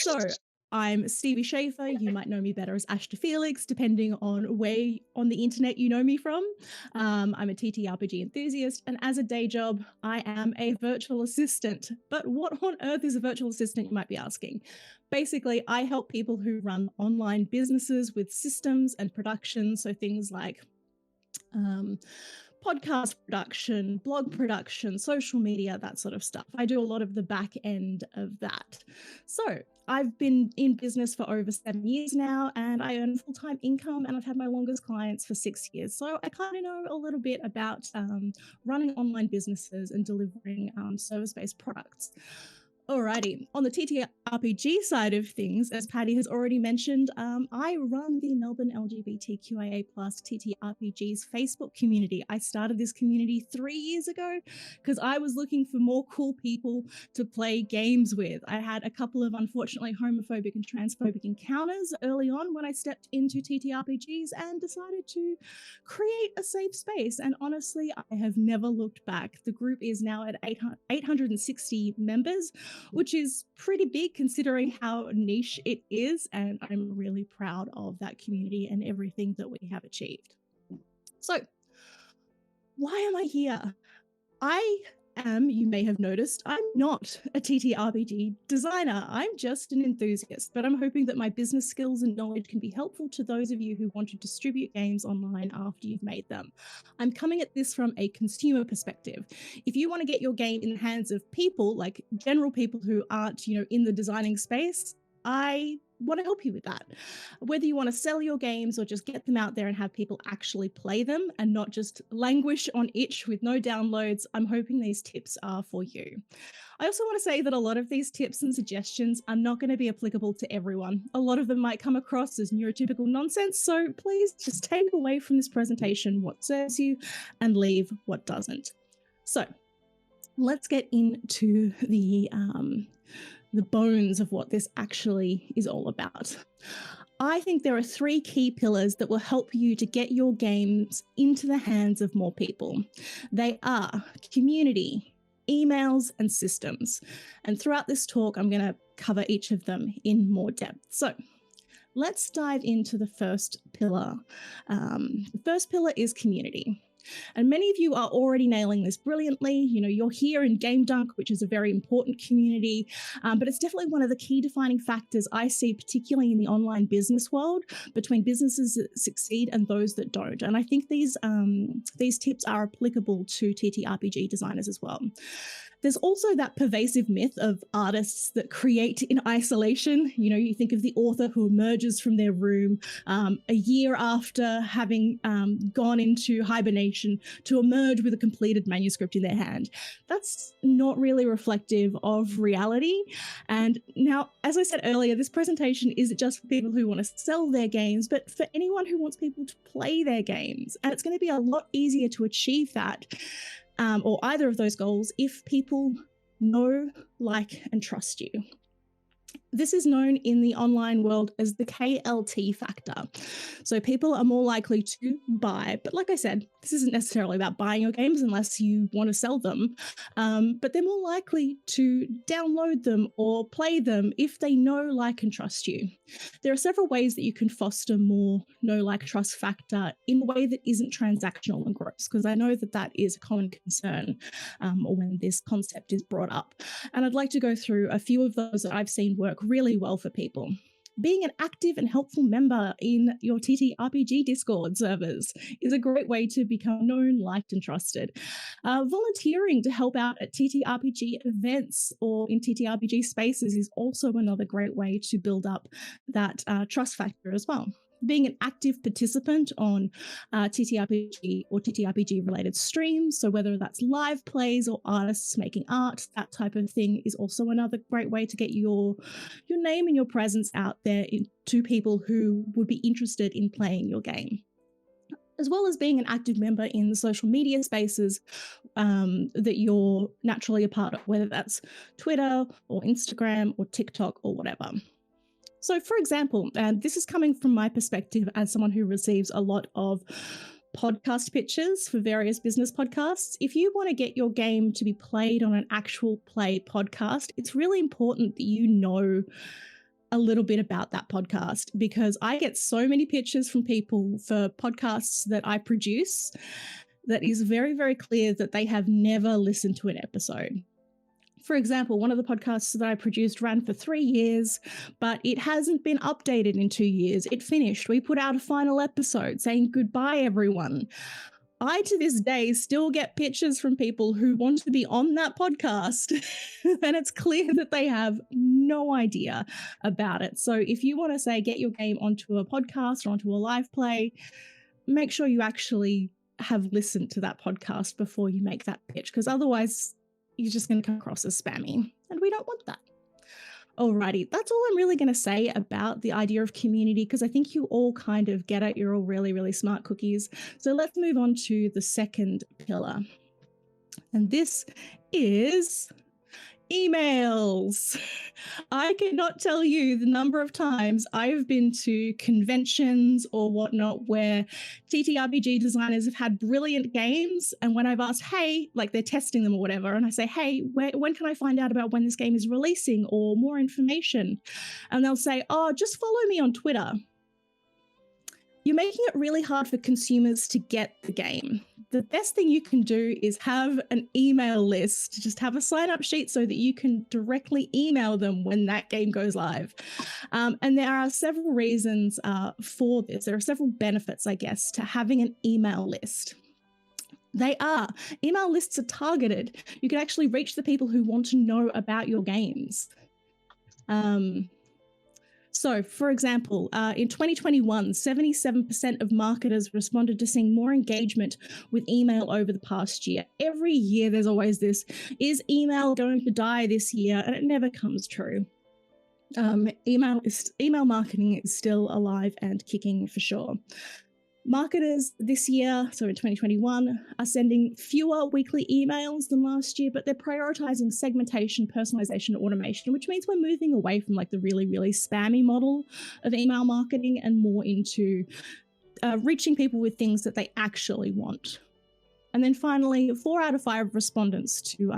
So I'm Stevie Schaefer. You might know me better as Ashton Felix, depending on where on the internet you know me from. I'm a TTRPG enthusiast, and as a day job, I am a virtual assistant. But what on earth is a virtual assistant, you might be asking? Basically, I help people who run online businesses with systems and production. So things like um, podcast production, blog production, social media, that sort of stuff. I do a lot of the back end of that. So I've been in business for over 7 years now, and I earn full-time income, and I've had my longest clients for 6 years. So I kind of know a little bit about running online businesses and delivering service-based products. Alrighty, on the TTRPG side of things, as Patty has already mentioned, I run the Melbourne LGBTQIA+ TTRPGs Facebook community. I started this community 3 years ago because I was looking for more cool people to play games with. I had a couple of unfortunately homophobic and transphobic encounters early on when I stepped into TTRPGs and decided to create a safe space. And honestly, I have never looked back. The group is now at 860 members, which is pretty big considering how niche it is. And I'm really proud of that community and everything that we have achieved. So, why am I here? You may have noticed, I'm not a TTRPG designer. I'm just an enthusiast, but I'm hoping that my business skills and knowledge can be helpful to those of you who want to distribute games online after you've made them. I'm coming at this from a consumer perspective. If you want to get your game in the hands of people, like general people who aren't, in the designing space, I want to help you with that. Whether you want to sell your games or just get them out there and have people actually play them and not just languish on itch with no downloads, I'm hoping these tips are for you. I also want to say that a lot of these tips and suggestions are not going to be applicable to everyone. A lot of them might come across as neurotypical nonsense, so please just take away from this presentation what serves you and leave what doesn't. So let's get into the bones of what this actually is all about. I think there are 3 key pillars that will help you to get your games into the hands of more people. They are community, emails, and systems. And throughout this talk, I'm going to cover each of them in more depth. So let's dive into the first pillar. The first pillar is community. And many of you are already nailing this brilliantly. You're here in Game Dunk, which is a very important community, but it's definitely one of the key defining factors I see, particularly in the online business world, between businesses that succeed and those that don't. And I think these tips are applicable to TTRPG designers as well. There's also that pervasive myth of artists that create in isolation. You think of the author who emerges from their room a year after having gone into hibernation to emerge with a completed manuscript in their hand. That's not really reflective of reality. And now, as I said earlier, this presentation isn't just for people who want to sell their games, but for anyone who wants people to play their games. And it's going to be a lot easier to achieve that, or either of those goals, if people know, like, and trust you. This is known in the online world as the KLT factor. So people are more likely to buy, but like I said, this isn't necessarily about buying your games unless you want to sell them, but they're more likely to download them or play them if they know, like, and trust you. There are several ways that you can foster more know, like, trust factor in a way that isn't transactional and gross, because I know that that is a common concern when this concept is brought up. And I'd like to go through a few of those that I've seen work really well for people. Being an active and helpful member in your TTRPG Discord servers is a great way to become known, liked, and trusted. Volunteering to help out at TTRPG events or in TTRPG spaces is also another great way to build up that trust factor as well. Being an active participant on TTRPG or TTRPG related streams, so whether that's live plays or artists making art, that type of thing is also another great way to get your name and your presence out there to people who would be interested in playing your game. As well as being an active member in the social media spaces that you're naturally a part of, whether that's Twitter or Instagram or TikTok or whatever. So, for example, and this is coming from my perspective as someone who receives a lot of podcast pitches for various business podcasts. If you want to get your game to be played on an actual play podcast, it's really important that you know a little bit about that podcast, because I get so many pitches from people for podcasts that I produce that is very, very clear that they have never listened to an episode. For example, one of the podcasts that I produced ran for 3 years, but it hasn't been updated in 2 years. It finished. We put out a final episode saying goodbye, everyone. I, to this day, still get pitches from people who want to be on that podcast, and it's clear that they have no idea about it. So if you want to say get your game onto a podcast or onto a live play, make sure you actually have listened to that podcast before you make that pitch, because otherwise you're just going to come across as spammy, and we don't want that. Alrighty, that's all I'm really going to say about the idea of community, because I think you all kind of get it. You're all really, really smart cookies. So let's move on to the second pillar. And this is emails. I cannot tell you the number of times I've been to conventions or whatnot where TTRPG designers have had brilliant games, and when I've asked, hey, like they're testing them or whatever, and I say, hey, when can I find out about when this game is releasing or more information? And they'll say, oh, just follow me on Twitter. You're making it really hard for consumers to get the game. The best thing you can do is have an email list. Just have a sign-up sheet so that you can directly email them when that game goes live. And there are several reasons for this. There are several benefits, I guess, to having an email list. Email lists are targeted. You can actually reach the people who want to know about your games. So, for example, in 2021, 77% of marketers responded to seeing more engagement with email over the past year. Every year, there's always this, is email going to die this year? And it never comes true. Email marketing is still alive and kicking for sure. Marketers this year, so in 2021, are sending fewer weekly emails than last year, but they're prioritizing segmentation, personalization, automation, which means we're moving away from like the really, really spammy model of email marketing and more into reaching people with things that they actually want. And then finally, 4 out of 5 respondents to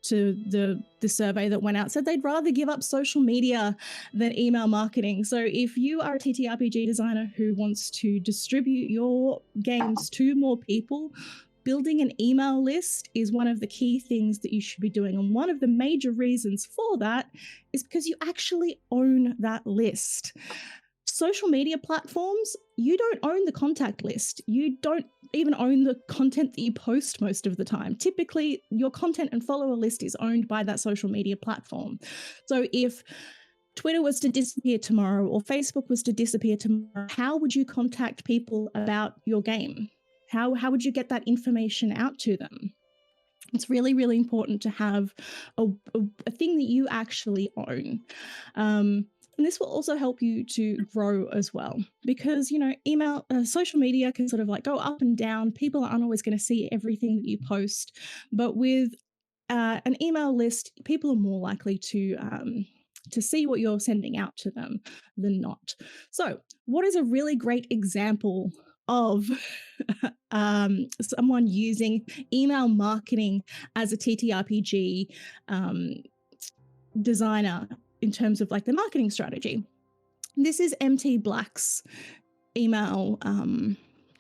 the survey that went out said they'd rather give up social media than email marketing. So if you are a TTRPG designer who wants to distribute your games to more people, building an email list is one of the key things that you should be doing. And one of the major reasons for that is because you actually own that list. Social media platforms, you don't own the contact list. You don't even own the content that you post most of the time. Typically, your content and follower list is owned by that social media platform. So if Twitter was to disappear tomorrow or Facebook was to disappear tomorrow, how would you contact people about your game? How would you get that information out to them? It's really, really important to have a thing that you actually own. And this will also help you to grow as well, because, you know, social media can sort of like go up and down. People aren't always going to see everything that you post, but with an email list, people are more likely to see what you're sending out to them than not. So what is a really great example of someone using email marketing as a TTRPG designer in terms of like the marketing strategy? This is MT Black's email,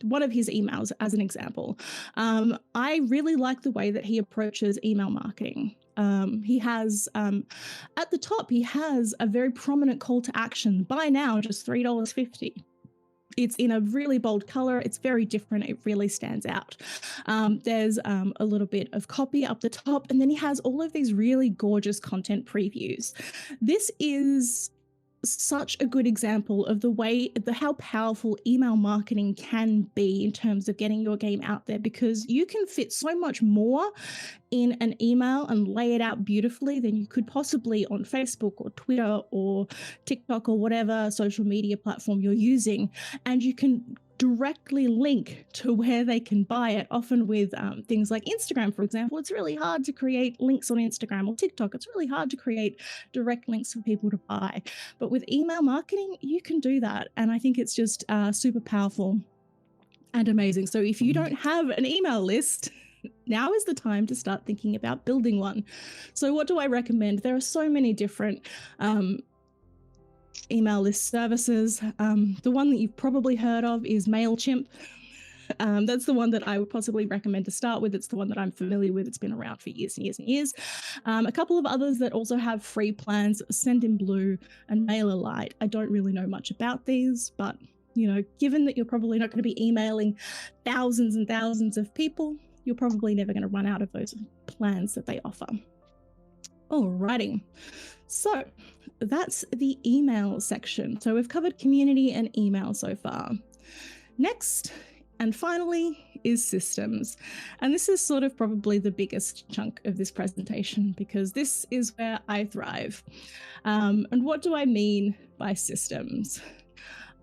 one of his emails as an example. I really like the way that he approaches email marketing. He has, at the top, he has a very prominent call to action. Buy now, just $3.50. It's in a really bold color. It's very different. It really stands out. There's a little bit of copy up the top, and then he has all of these really gorgeous content previews. This is such a good example of how powerful email marketing can be in terms of getting your game out there, because you can fit so much more in an email and lay it out beautifully than you could possibly on Facebook or Twitter or TikTok or whatever social media platform you're using. And you can directly link to where they can buy it. Often with things like Instagram, for example, it's really hard to create links on Instagram, or TikTok. It's really hard to create direct links for people to buy. But with email marketing, you can do that. And I think it's just super powerful and amazing. So if you don't have an email list, now is the time to start thinking about building one. So what do I recommend? There are so many different email list services. The one that you've probably heard of is MailChimp. That's the one that I would possibly recommend to start with. It's the one that I'm familiar with. It's been around for years and years and years. A couple of others that also have free plans, Sendinblue and MailerLite. I don't really know much about these, but given that you're probably not going to be emailing thousands and thousands of people, you're probably never going to run out of those plans that they offer. Alrighty, so that's the email section. So we've covered community and email so far. Next, and finally, is systems. And this is sort of probably the biggest chunk of this presentation because this is where I thrive. And what do I mean by systems?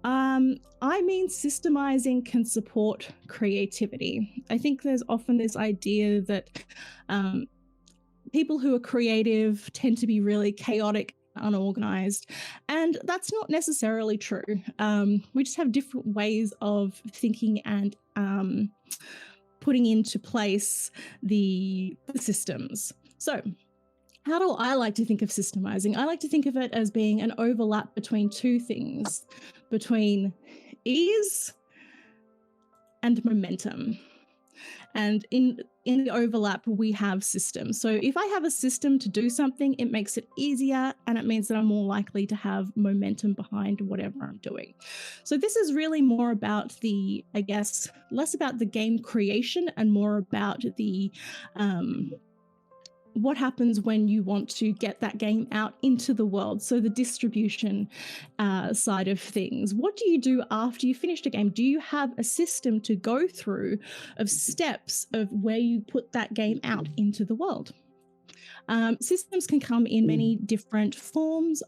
I mean systemizing can support creativity. I think there's often this idea that people who are creative tend to be really chaotic, unorganized, and that's not necessarily true. We just have different ways of thinking and putting into place the systems. So how do I like to think of systemizing? I like to think of it as being an overlap between two things, between ease and momentum. And in the overlap, we have systems. So if I have a system to do something, it makes it easier, and it means that I'm more likely to have momentum behind whatever I'm doing. So this is really more about less about the game creation and more about the what happens when you want to get that game out into the world. So the distribution side of things. What do you do after you finished a game? Do you have a system to go through of steps of where you put that game out into the world? Systems can come in many different forms.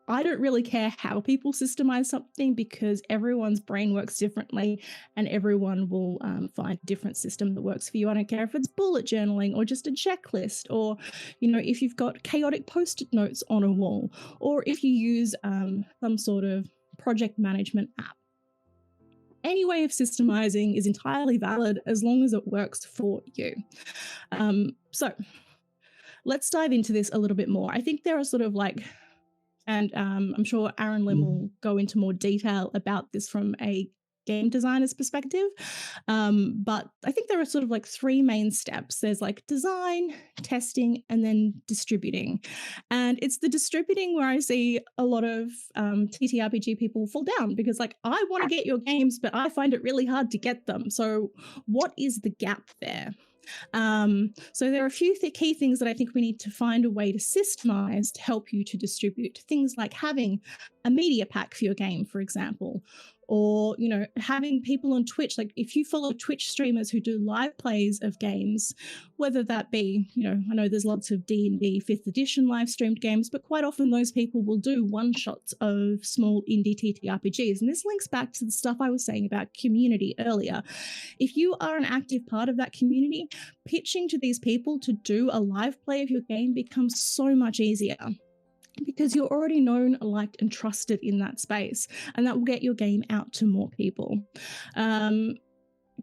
I don't really care how people systemize something because everyone's brain works differently and everyone will find a different system that works for you. I don't care if it's bullet journaling or just a checklist, or, if you've got chaotic post-it notes on a wall, or if you use some sort of project management app. Any way of systemizing is entirely valid as long as it works for you. So let's dive into this a little bit more. I think there are sort of and I'm sure Aaron Lim will go into more detail about this from a game designer's perspective. But I think there are sort of three main steps. There's design, testing, and then distributing. And it's the distributing where I see a lot of TTRPG people fall down because I want to get your games, but I find it really hard to get them. So what is the gap there? So there are a few key things that I think we need to find a way to systemize to help you to distribute. Things like having a media pack for your game, for example, or, having people on Twitch. If you follow Twitch streamers who do live plays of games, whether that be, I know there's lots of D&D 5th edition live streamed games, but quite often those people will do one-shots of small indie TTRPGs. And this links back to the stuff I was saying about community earlier. If you are an active part of that community, pitching to these people to do a live play of your game becomes so much easier, because you're already known, liked, and trusted in that space, and that will get your game out to more people.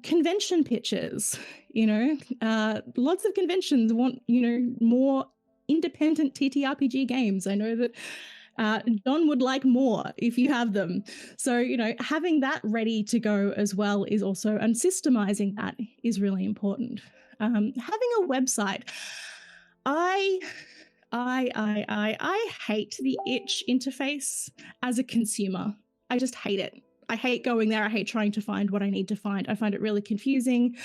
Convention pitches, lots of conventions want, more independent TTRPG games. I know that John would like more if you have them. So, having that ready to go as well is also, and systemizing that is really important. Having a website. I hate the itch interface as a consumer. I just hate it. I hate going there. I hate trying to find what I need to find. I find it really confusing,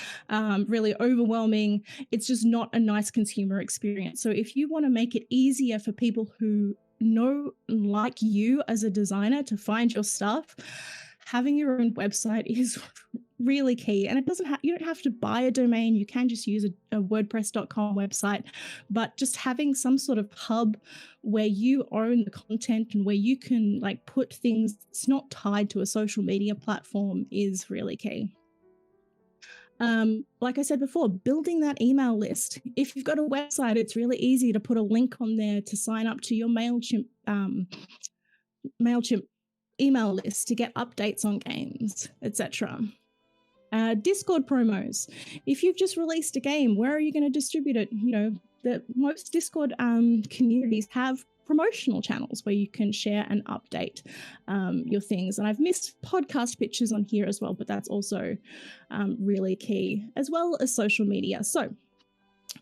really overwhelming. It's just not a nice consumer experience. So if you want to make it easier for people who know and like you as a designer to find your stuff, having your own website is really key. And it doesn't you don't have to buy a domain. You can just use a WordPress.com website, but just having some sort of hub where you own the content and where you can put things that's not tied to a social media platform is really key. Like I said before, building that email list. If you've got a website, it's really easy to put a link on there to sign up to your MailChimp email list to get updates on games, etc. Discord promos. If you've just released a game, where are you going to distribute it? Most Discord communities have promotional channels where you can share and update your things. And I've missed podcast pictures on here as well, but that's also really key, as well as social media. So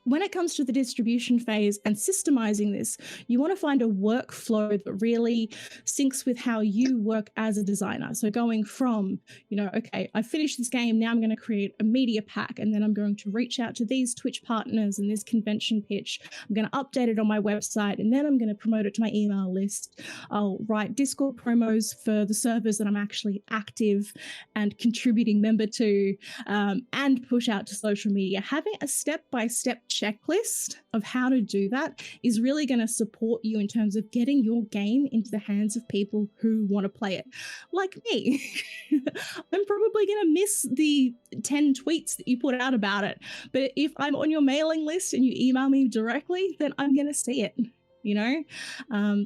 when it comes to the distribution phase and systemizing this, you want to find a workflow that really syncs with how you work as a designer. So going from, okay, I finished this game, now I'm going to create a media pack, and then I'm going to reach out to these Twitch partners and this convention pitch. I'm going to update it on my website, and then I'm going to promote it to my email list. I'll write Discord promos for the servers that I'm actually active and contributing member to, and push out to social media. Having a step-by-step checklist of how to do that is really going to support you in terms of getting your game into the hands of people who want to play it. Like me, I'm probably going to miss the 10 tweets that you put out about it. But if I'm on your mailing list and you email me directly, then I'm going to see it.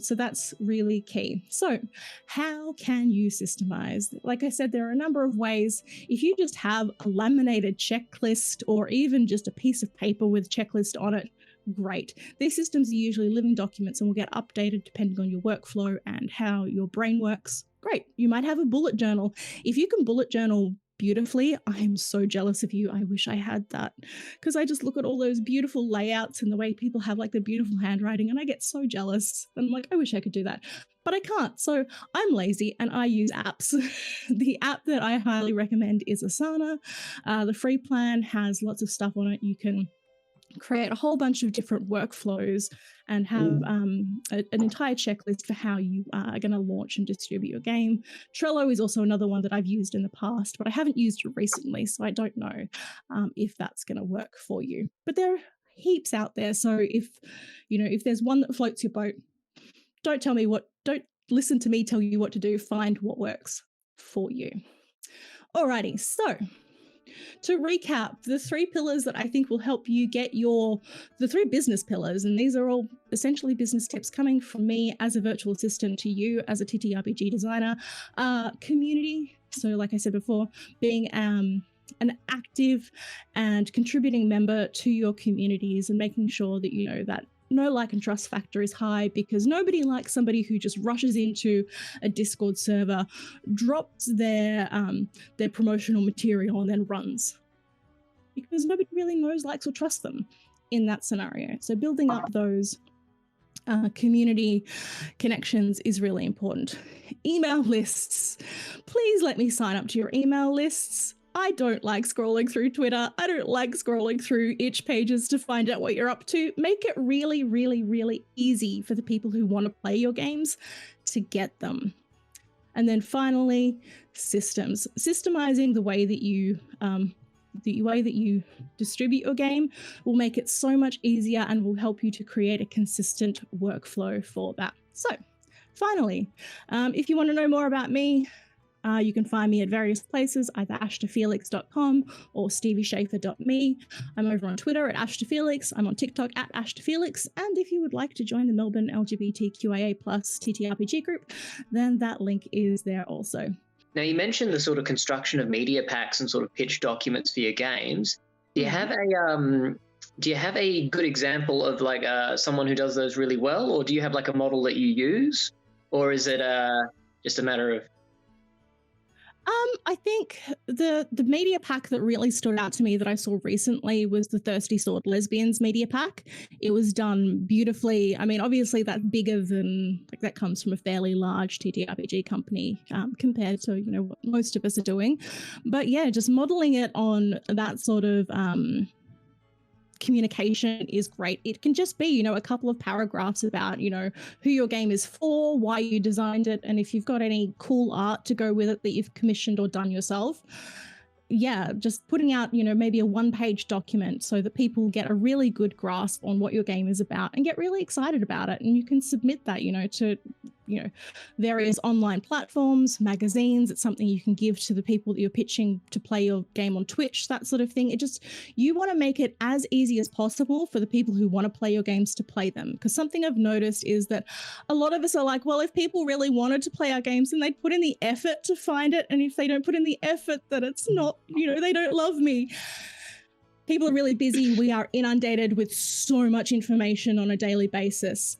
So that's really key. So how can you systemize? Like I said, there are a number of ways. If you just have a laminated checklist or even just a piece of paper with checklist on it, great. These systems are usually living documents and will get updated depending on your workflow and how your brain works. Great. You might have a bullet journal. If you can bullet journal beautifully, I'm so jealous of you. I wish I had that, because I just look at all those beautiful layouts and the way people have like the beautiful handwriting, and I get so jealous. I'm like, I wish I could do that, but I can't. So I'm lazy and I use apps. The app that I highly recommend is Asana. The free plan has lots of stuff on it. You can create a whole bunch of different workflows and have an entire checklist for how you are going to launch and distribute your game. Trello is also another one that I've used in the past, but I haven't used it recently, so I don't know if that's going to work for you. But there are heaps out there, so if there's one that floats your boat, don't listen to me tell you what to do. Find what works for you. Alrighty, so to recap, the 3 pillars that I think will help you get the 3 business pillars, and these are all essentially business tips coming from me as a virtual assistant to you as a TTRPG designer. Community. So like I said before, being an active and contributing member to your communities and making sure that that no like and trust factor is high, because nobody likes somebody who just rushes into a Discord server, drops their promotional material and then runs, because nobody really knows, likes, or trusts them in that scenario. So building up those community connections is really important. Email lists. Please let me sign up to your email lists. I don't like scrolling through Twitter. I don't like scrolling through itch pages to find out what you're up to. Make it really, really, really easy for the people who want to play your games to get them. And then finally, systems. Systemizing the way that you distribute your game will make it so much easier and will help you to create a consistent workflow for that. So finally, if you want to know more about me, you can find me at various places, either ashtofelix.com or stevieschaefer.me. I'm over on Twitter at ashtofelix. I'm on TikTok at ashtofelix. And if you would like to join the Melbourne LGBTQIA+ TTRPG group, then that link is there also. Now, you mentioned the sort of construction of media packs and sort of pitch documents for your games. Do you have a good example of like someone who does those really well, or do you have like a model that you use, or is it just a matter of? I think the media pack that really stood out to me that I saw recently was the Thirsty Sword Lesbians media pack. It was done beautifully. I mean, obviously that's bigger than, like, that comes from a fairly large TTRPG company compared to, what most of us are doing. But yeah, just modeling it on that sort of communication is great. It can just be, a couple of paragraphs about, who your game is for, why you designed it, and if you've got any cool art to go with it that you've commissioned or done yourself. Yeah, just putting out, maybe a 1-page document so that people get a really good grasp on what your game is about and get really excited about it. And you can submit that, to, various online platforms, magazines. It's something you can give to the people that you're pitching to play your game on Twitch, that sort of thing. You want to make it as easy as possible for the people who want to play your games to play them. Because something I've noticed is that a lot of us are like, well, if people really wanted to play our games, then they'd put in the effort to find it. And if they don't put in the effort, then it's not, they don't love me. People are really busy. We are inundated with so much information on a daily basis.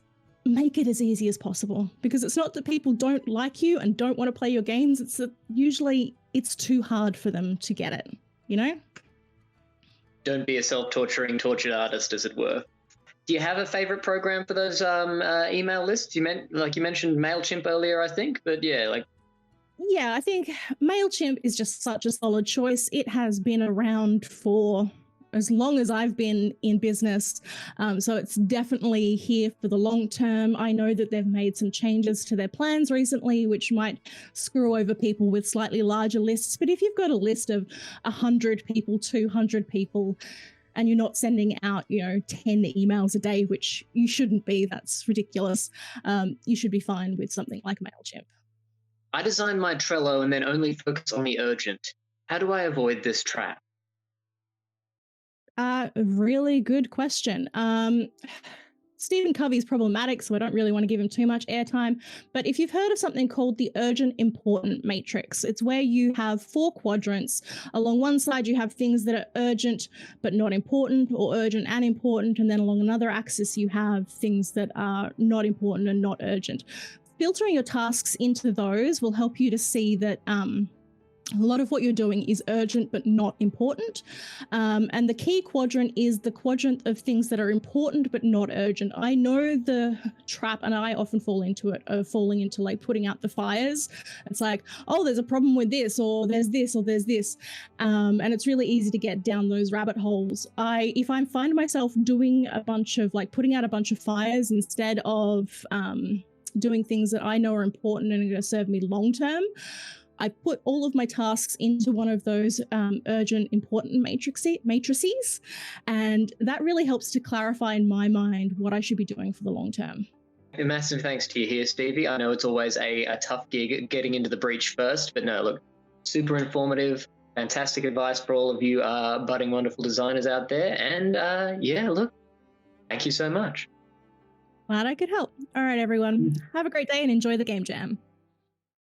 make it as easy as possible, because it's not that people don't like you and don't want to play your games. It's that usually it's too hard for them to get it, you know? Don't be a self-torturing tortured artist, as it were. Do you have a favorite program for those email lists? You mentioned MailChimp earlier, I think, but yeah, Yeah, I think MailChimp is just such a solid choice. It has been around for as long as I've been in business. So it's definitely here for the long term. I know that they've made some changes to their plans recently, which might screw over people with slightly larger lists. But if you've got a list of 100 people, 200 people, and you're not sending out, 10 emails a day, which you shouldn't be, that's ridiculous. You should be fine with something like MailChimp. I design my Trello and then only focus on the urgent. How do I avoid this trap? Really good question. Stephen Covey's problematic, so I don't really want to give him too much airtime. But if you've heard of something called the urgent important matrix, it's where you have 4 quadrants. Along one side, you have things that are urgent but not important, or urgent and important. And then along another axis, you have things that are not important and not urgent. Filtering your tasks into those will help you to see that a lot of what you're doing is urgent but not important. And the key quadrant is the quadrant of things that are important but not urgent. I know the trap, and I often fall into it, of falling into like putting out the fires. It's like, oh, there's a problem with this, or there's this, or there's this. And it's really easy to get down those rabbit holes. If I find myself doing a bunch of like putting out a bunch of fires instead of doing things that I know are important and are going to serve me long term, I put all of my tasks into one of those urgent, important matrices, and that really helps to clarify in my mind what I should be doing for the long term. A massive thanks to you here, Stevie. I know it's always a tough gig getting into the breach first, but no, look, super informative, fantastic advice for all of you budding wonderful designers out there. And yeah, look, thank you so much. Glad I could help. All right, everyone. Have a great day and enjoy the game jam.